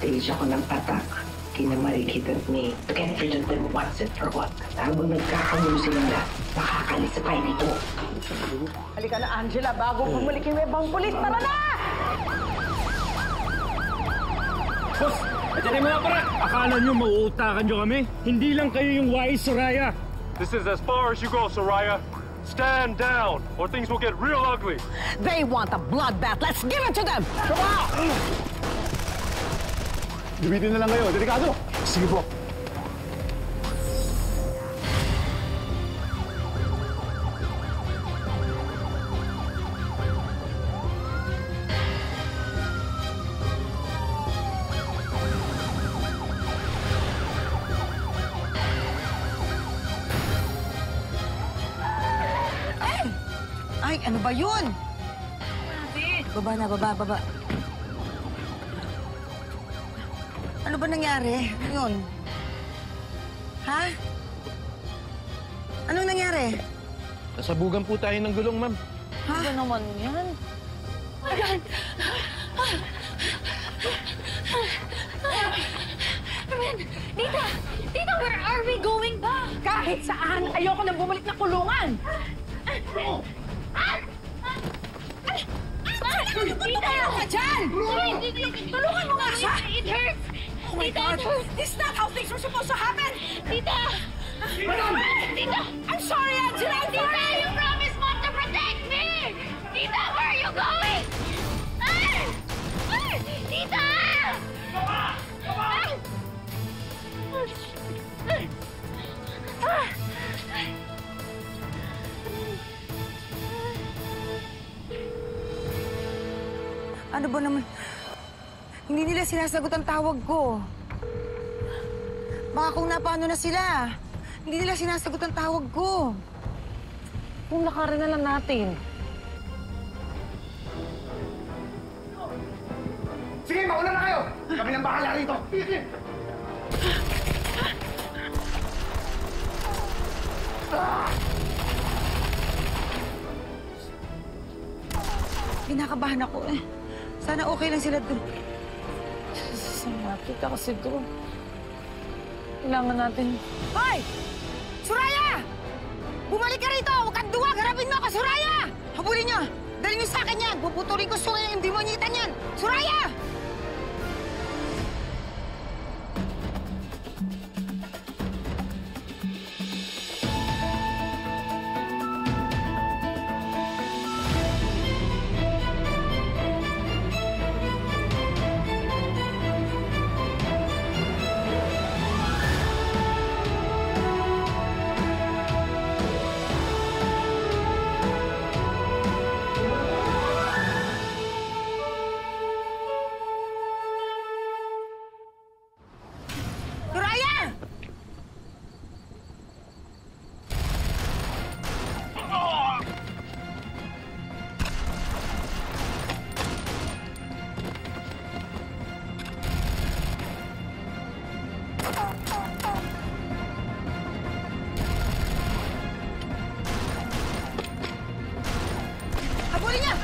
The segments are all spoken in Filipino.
nag-stage ako ng attack kina Marikit at May to get rid of them once and for all. Habang nagkakagulo silang lahat, makakalis sa tayo dito. Halika na, Angela, bago bumalik yung ibang pulis. Tara na! Boss, ito na mga para! Akala nyo mauutakan nyo kami? Hindi lang kayo yung wise, Soraya. This is as far as you go, Soraya. Stand down, or things will get real ugly. They want a bloodbath. Let's give it to them! Come on! Gamitin na lang kayo. Delikado! Sige po. Ay, ano ba yun? Baba na, baba. Ano ba nangyari? Ano yun? Ha? Anong nangyari? Nasabugan po tayo ng gulong, ma'am. Ha? Ano naman yan? Ayan! Tita! Tita, where are we going ba? Kahit saan, ayoko na bumalik na kulungan! Tita! Ka dyan! Tulungan mo nga siya! It hurts! Oh my God! This is not how things were supposed to happen! Tita! Tita! I'm sorry, Angela! I'm Tita, sorry! you promised not to protect me! Tita, where are you going? Tita! Ano ba naman? Hindi nila sinasagot ang tawag ko. Baka kung napaano na sila. Hindi nila sinasagot ang tawag ko. Kung lakarin na lang natin. Sige, mauna na kayo! Kami nang bahala rito! Pinakabahan ako eh. Sana okay lang sila doon. Sumakit ka kasi doon. Kailangan natin... Hoy! Soraya! Bumalik ka rito! Huwag kang duwag! Harapin mo ako, Soraya! Habulin niyo! Dali niyo sa akin yan! Puputulin ko sungay yung demonyitan yan! Soraya! Habulin niya!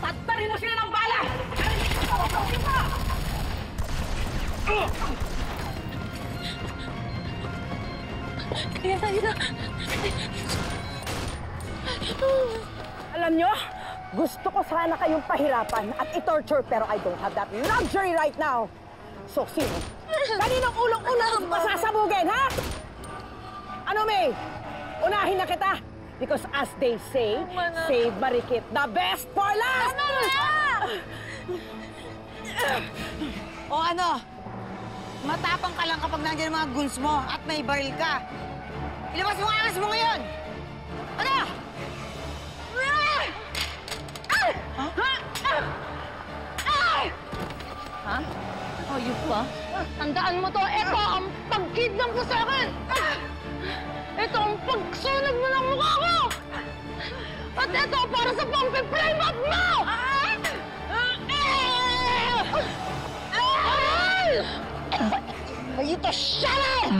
Tattarin mo sila ng bala! Alam nyo, gusto ko sana kayong pahirapan at i-torture pero I don't have that luxury right now. So, sino? Kaninong ulong-ulong pasasabugin, ha? Ano, May? Unahin na kita. Because as they say, save Marikit, the best for last! O ano? Matapang ka lang kapag nandiyan ang mga guns mo at may baril ka. Ilabas mo ang angas mo ngayon! Ano? Ha? Hayop ba? Tandaan mo to, ito ang pagkidnap mo sa akin! Ito ang pagsunog mo ng mukha ko! At ito para sa pang-flame up mo! Ito, shut up!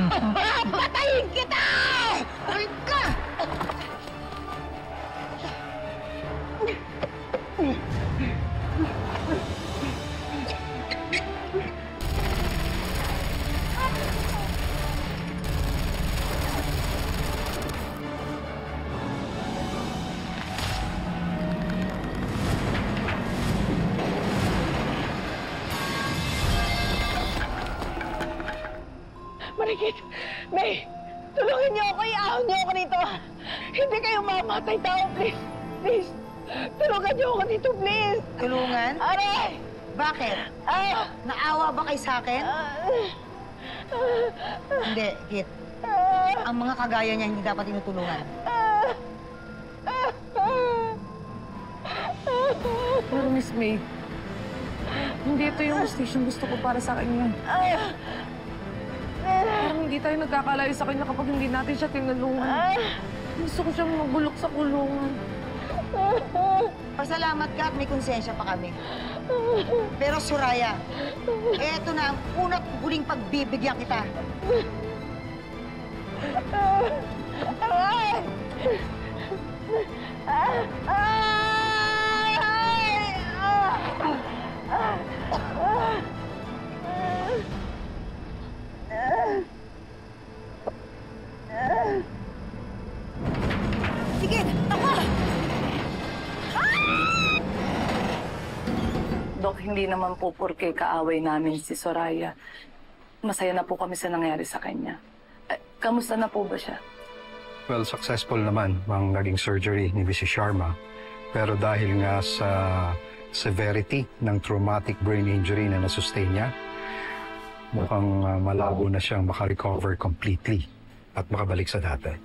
Papatayin kita! Ay ka! May, tulungan niyo ako, iahon niyo ako dito. Hindi kayo mamatay tao, please. Please, tulungan niyo ako dito, please. Tulungan? Aray! Bakit? Naawa ba kayo sa akin? Hindi, Kit. Ang mga kagaya niya hindi dapat tinutulungan. Pero Miss May, hindi ito yung station gusto ko para sa kanya. Parang hindi tayo nagkakalayo sa kanya kapag hindi natin siya tinulungan. Gusto ko siyang mabulok sa kulungan. Pasalamat ka at may konsensya pa kami. Pero Soraya, eto na ang una't huling pagbibigyan kita. Sige, takbo! Dok, hindi naman po porke kaaway namin si Soraya. Masaya na po kami sa nangyari sa kanya. Kamusta na po ba siya? Well, successful naman ang naging surgery ni Mrs. Sharma. Pero dahil nga sa severity ng traumatic brain injury na nasustain niya, mukhang malabo na siyang makarecover completely at makabalik sa dati.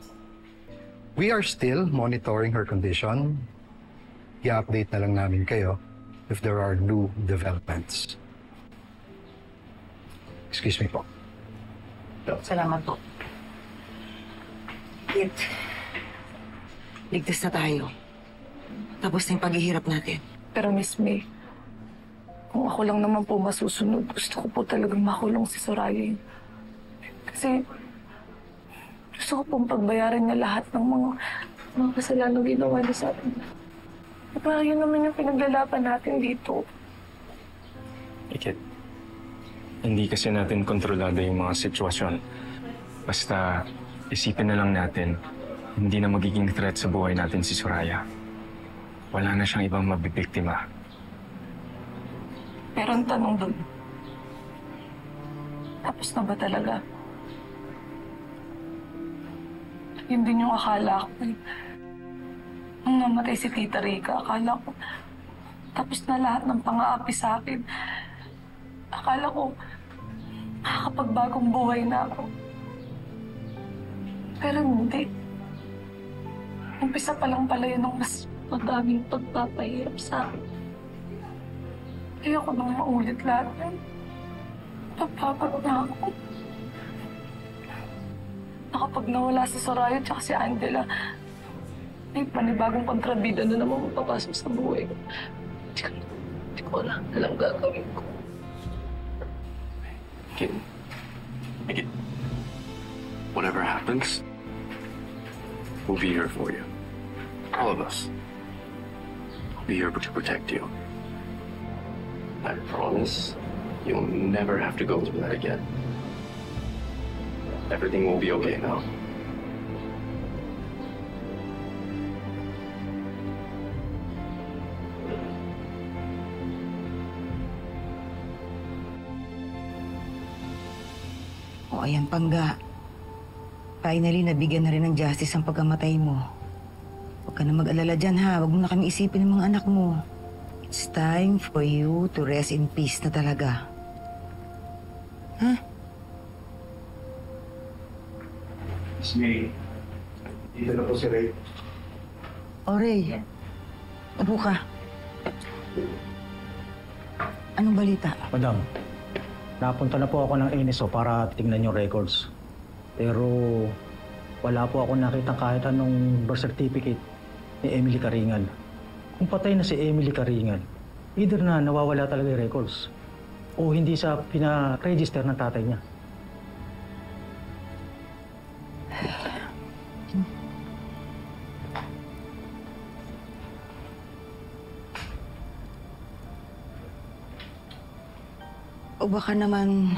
We are still monitoring her condition. I-update na lang namin kayo if there are new developments. Excuse me po. Salamat po. Kit, ligtas na tayo. Tapos na yung paghihirap natin. Pero Miss May, kung ako lang naman po masusunod, gusto ko po talagang makulong si Soraya. Kasi gusto ko pong pagbayaran niya lahat ng mga kasalanang ginawa niya sa atin. Parang yun naman yung pinaglalaban natin dito. Ikit, hindi kasi natin kontrolado yung mga sitwasyon. Basta isipin na lang natin, hindi na magiging threat sa buhay natin si Soraya. Wala na siyang ibang mabibiktima. Pero ang tanong doon, tapos na ba talaga? Yun din yung akala ko. Nung namatay si Tita Rica, akala ko tapos na lahat ng pang-aapi sa akin. Akala ko makakapagbagong buhay na ako. Pero hindi. Umpisa pa lang pala yun ng mas madaming pagpapahirap sa akin. Ayoko nang maulit lahat yun. Napapagod na ako. Kapag nawala si Soraya at si Angela, may panibagong kontrabida na naman mapapasok sa buhay ko. Hindi ko alam gagawin ko. Kit, whatever happens, we'll be here for you. All of us. We'll be here to protect you. I promise you'll never have to go through that again. Everything will be okay now. O ayan, Pangga. Finally, nabigyan na rin ng justice ang pagkamatay mo. Huwag ka na mag-alala dyan, ha? Huwag mo na kami isipin ng mga anak mo. It's time for you to rest in peace na talaga. Ha? Miss May, dito na po si Ray. O, Ray. Upo ka. Anong balita? Madam, napunta na po ako ng NSO para tingnan yung records. Pero wala po ako nakita kahit anong birth certificate ni Emily Karingal. Kung patay na si Emily Karingal, either na nawawala talaga yung records o hindi siya pina-register ng tatay niya. O baka naman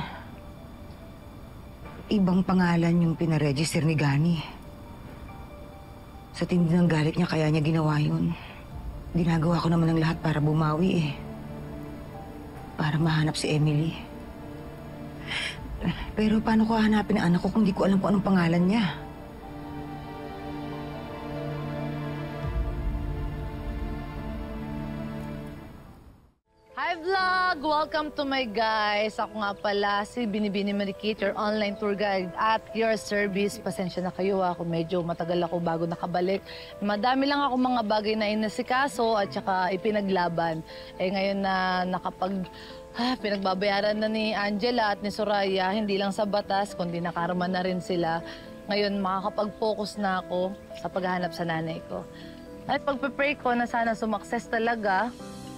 ibang pangalan yung pinaregister ni Gani. Sa tindi ng galit niya kaya niya ginawa yun. Ginagawa ko naman ng lahat para bumawi eh. Para mahanap si Emily. Pero paano ko hahanapin ang anak ko kung di ko alam kung anong pangalan niya? Hi vlog! Welcome to my guys. Ako nga pala si Binibini Marikit, your online tour guide at your service. Pasensya na kayo kung medyo matagal ako bago nakabalik. Madami lang ako mga bagay na inasikaso at saka ipinaglaban. Ngayon na pinagbabayaran na ni Angela at ni Soraya, hindi lang sa batas, kundi nakarma na rin sila. Ngayon makakapag-focus na ako sa paghahanap sa nanay ko. At pagpe-pray ko na sana sumakses talaga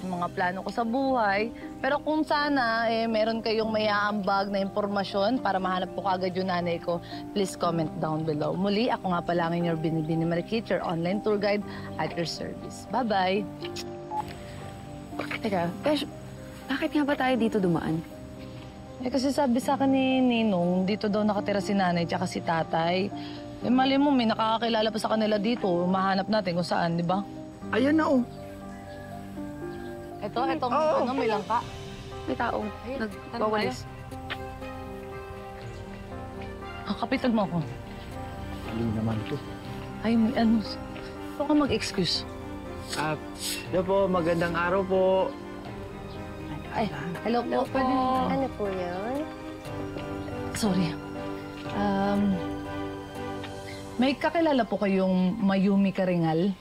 mga plano ko sa buhay. Pero kung sana, meron kayong may aambag na impormasyon para mahanap ko kagad yung nanay ko, please comment down below. Muli, ako nga pala ang your Binibini Marikit, your online tour guide at your service. Bye-bye! Teka, Besh, bakit nga ba tayo dito dumaan? Kasi sabi sa akin ni Ninong, dito daw nakatira si nanay tsaka si tatay. Mali mo, may nakakakilala pa sa kanila dito. Mahanap natin kung saan, di ba? Ayan na, oh. Ito, may langka. May tao. Nagwawalis. Kapitan mo ako. Hindi naman ito. Ay, may ano. Huwag ka mag-excuse. Hello po, magandang araw po. Ay, hello po. Ano po yun? Sorry. May kakilala po kayong Mayumi Karingal?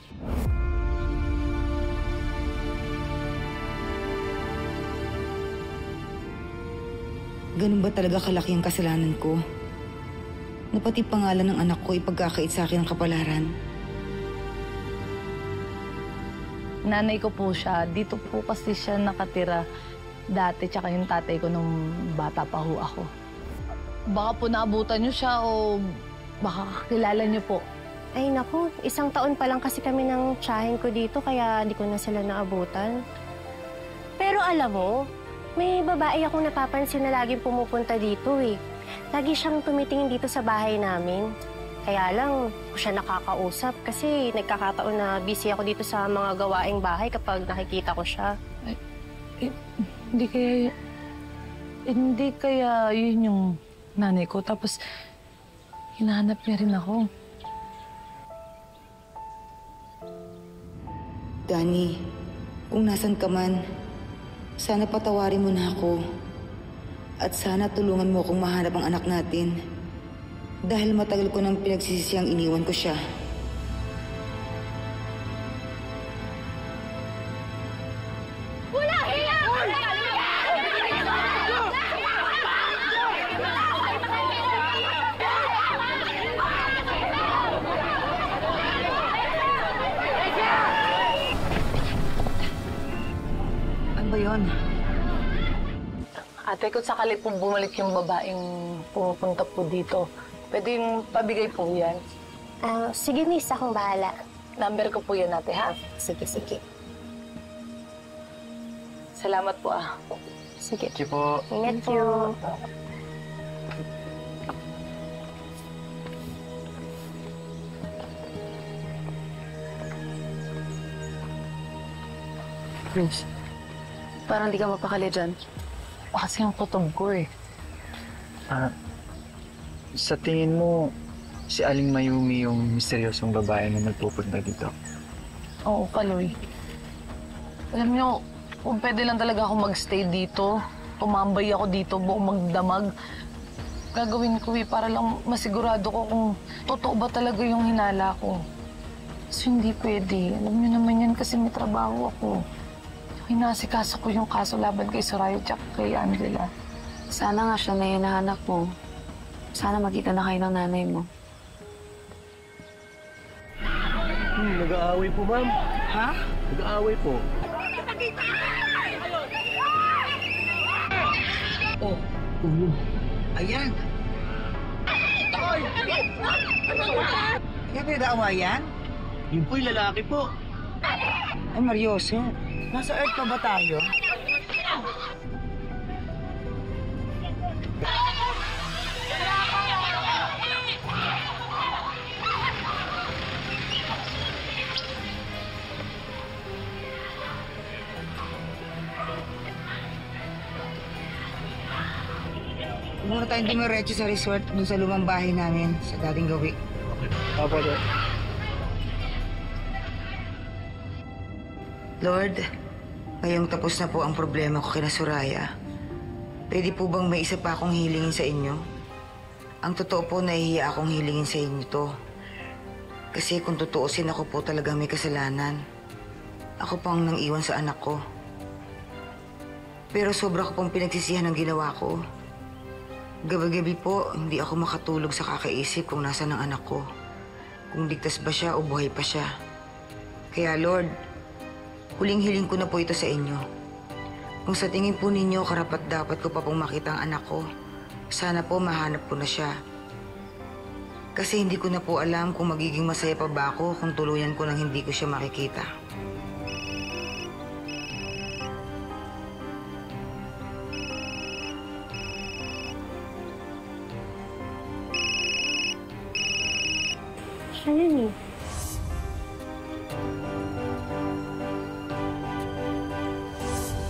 Ganun ba talaga kalaki ang kasalanan ko? Na pati pangalan ng anak ko ipagkakait sa akin ng kapalaran? Nanay ko po siya. Dito po kasi siya nakatira dati, tsaka yung tatay ko nung bata pa ho ako. Baka po naabutan niyo siya o baka kakilala niyo po. Ay naku, 1 taon pa lang kasi kami ng tiyahin ko dito kaya di ko na sila naabutan. Pero alam mo, may babae akong napapansin na laging pumupunta dito eh. Lagi siyang tumitingin dito sa bahay namin. Kaya lang, ko siya nakakausap kasi nagkakataon na busy ako dito sa mga gawaing bahay kapag nakikita ko siya. Hindi kaya yun yung nanay ko. Tapos, hinahanap niya rin ako. Dani, kung nasan ka man, sana patawarin mo na ako. At sana tulungan mo akong mahanap ang anak natin. Dahil matagal ko nang pinagsisisiyang iniwan ko siya. Wala hiya! Ano ba yun? Ate, kung sakali po bumalik yung babaeng pumupunta po dito, pwede yung pabigay po yan. Sige miss, akong bahala. Number ko po yan, ate, ha? Sige, sige. Salamat po, Sige. Sige po. Ingat you. Prince, parang di ka mapakali dyan. Kasi ang kutob ko eh. Sa tingin mo, si Aling Mayumi yung misteryosong babae na nagpupunta dito? Oo, Kaloy. Alam niyo, kung pwede lang talaga ako magstay dito, tumambay ako dito, buong magdamag, gagawin ko para lang masigurado ko kung totoo ba talaga yung hinala ko. So hindi pwede. Alam niyo naman yan kasi may trabaho ako. Hinasikaso ko yung kaso laban kay Soraya at kay Angela. Sana nga siya na hinahanap mo. Sana magkita na kayo ng nanay mo. Nag-aaway po, ma'am. Ha? Nag-aaway po. Oh. Ayan. Kaya pinag-aawayan? Yun po yung lalaki po. Ay, Marioso. Nasa Earth pa ba tayo? Muna tayong dumiretso sa resort dun sa lumang bahay namin sa dating gawi. Okay. Apo, Dad. Lord, ngayong tapos na po ang problema ko kina Soraya. Pwede po bang may isa pa akong hilingin sa inyo? Ang totoo po, nahihiya akong hilingin sa inyo to. Kasi kung tutuusin, ako po talaga may kasalanan. Ako po ang nang iwan sa anak ko. Pero sobra ko pong pinagsisihan ng ginawa ko. Gabi-gabi po, hindi ako makatulog sa kakaisip kung nasaan ang anak ko. Kung ligtas ba siya o buhay pa siya. Kaya Lord, huling-hiling ko na po ito sa inyo. Kung sa tingin po ninyo, karapat-dapat ko pa pong makita ang anak ko, sana po mahanap ko na siya. Kasi hindi ko na po alam kung magiging masaya pa ba ako kung tuluyan ko nang hindi ko siya makikita. Siya yun eh.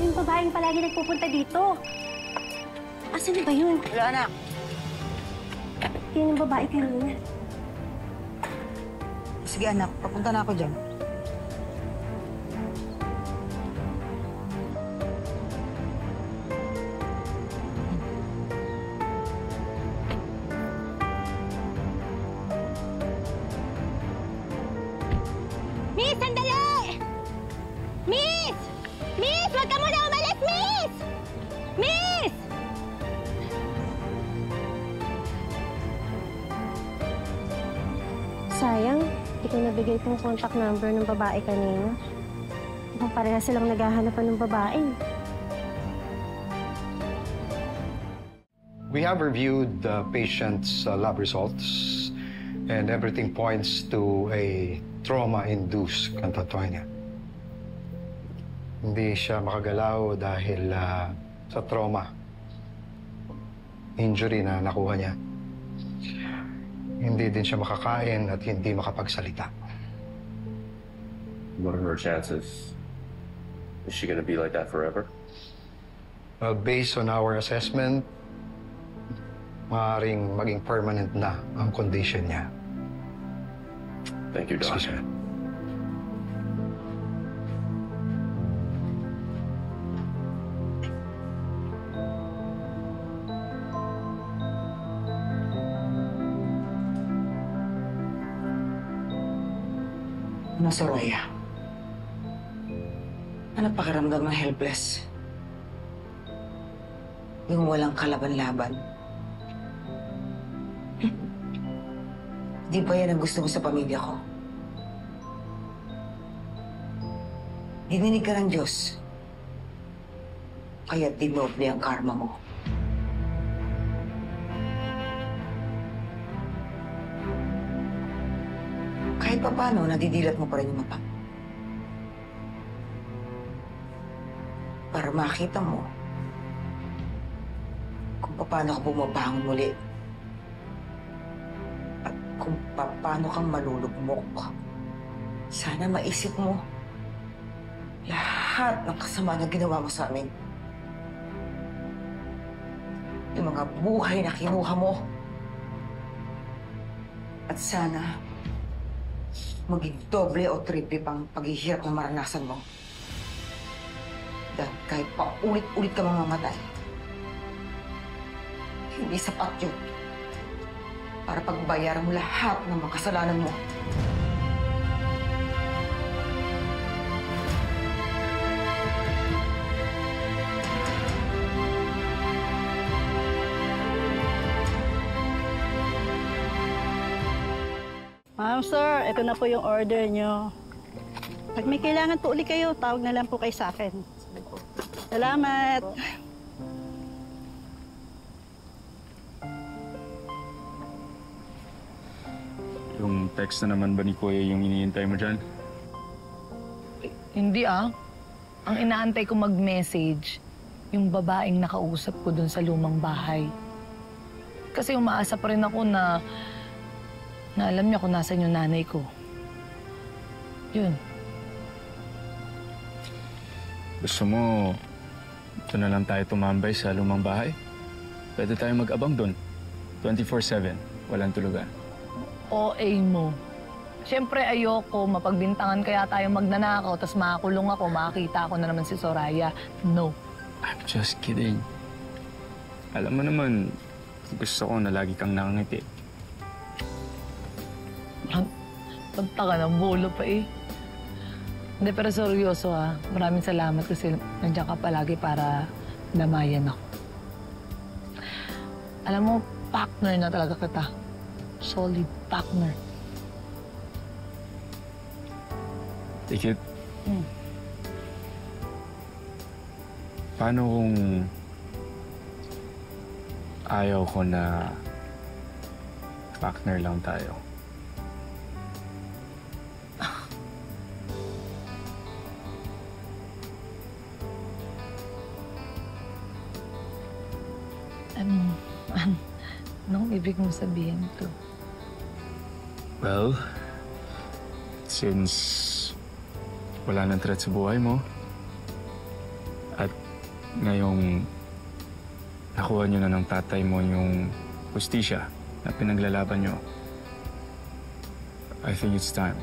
Yung babaeng palagi nagpupunta dito. Asan na ba yun? Wala, anak. Yun yung babae kanina. Sige anak, papunta na ako dyan. Miss, sandali! Miss! Miss, wag ka muna umalis, Miss! Miss! Sayang, hindi ko nabigay itong contact number ng babae kanina. Mukhang pareha silang naghahanapan ng babae. We have reviewed the patient's lab results and everything points to a trauma-induced catatonia. Hindi siya makagalaw dahil sa trauma, injury na nakuha niya. Hindi din siya makakain at hindi makapagsalita. What are her chances? Is she gonna be like that forever? Well, based on our assessment, maaaring maging permanent na ang condition niya. Thank you, Doc. Excuse me. Ano, Soraya? Ano pakiramdam ng helpless? Yung walang kalaban-laban? Di ba yan ang gusto mo sa pamilya ko? Dininig ka ng Diyos. Kaya dinoble ang karma mo. Kahit pa paano, nadidilat mo pa rin yung mata. Para makita mo kung paano ka bumabangon muli. At kung paano kang malulugmok. Sana maisip mo lahat ng kasama na ginawa mo sa amin. Yung mga buhay na kinuha mo. At sana maging doble o triple pang paghihirap na maranasan mo. Dahil kahit pa ulit-ulit ka mamamatay, hindi sapat yun para pagbayaran mo lahat ng mga kasalanan mo. Ma'am, sir, ito na po yung order nyo. Pag may kailangan po ulit kayo, tawag na lang po kayo sa akin. Salamat. Yung text na naman ba ni Kuya yung iniintay mo dyan? Hindi Ang inaantay ko mag-message, yung babaeng nakausap ko dun sa lumang bahay. Kasi umaasa pa rin ako na alam niya kung nasan yung nanay ko. Yun. Gusto mo, ito na lang tayo tumambay sa lumang bahay? Pwede tayong mag-abang doon. 24/7. Walang tulugan. OA mo. Siyempre ayoko, mapagbintangan kaya tayo magnanakaw, tapos makakulong ako, makakita ko na naman si Soraya. No. I'm just kidding. Alam mo naman, gusto ko na lagi kang nakangiti. Punta ka ng bulo pa eh. Hindi, pero seryoso ha. Maraming salamat kasi nandiyan ka palagi para damayan ako. Alam mo, partner na talaga kita. Solid partner. Tikit. Paano kung ayaw ko na partner lang tayo? Anong ibig mong sabihin to? Well, since wala nang threat sa buhay mo, at ngayong nakuha niyo na ng tatay mo yung hustisya na pinaglalaban niyo, I think it's time.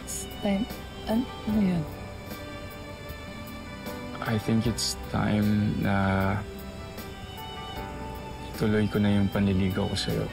It's time? Ano yun? I think it's time na tuloy ko na yung panliligaw ko sa'yo.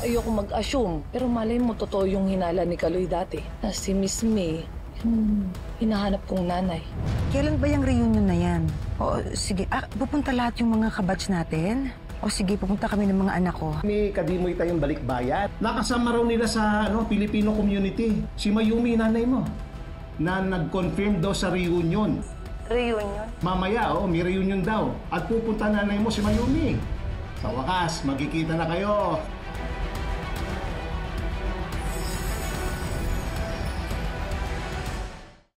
Ayoko mag-assume, pero malay mo totoo yung hinala ni Kaloy dati na si Miss May, yung hinahanap kong nanay. Kailan ba yung reunion na yan? O sige, pupunta lahat yung mga kabatch natin? O sige, pupunta kami ng mga anak ko. May kadimoy tayong balikbayan. Nakasama raw nila sa Filipino community. Si Mayumi, nanay mo, na nag-confirm daw sa reunion. Reunion? Mamaya, may reunion daw. At pupunta nanay mo si Mayumi. Sa wakas, magkikita na kayo.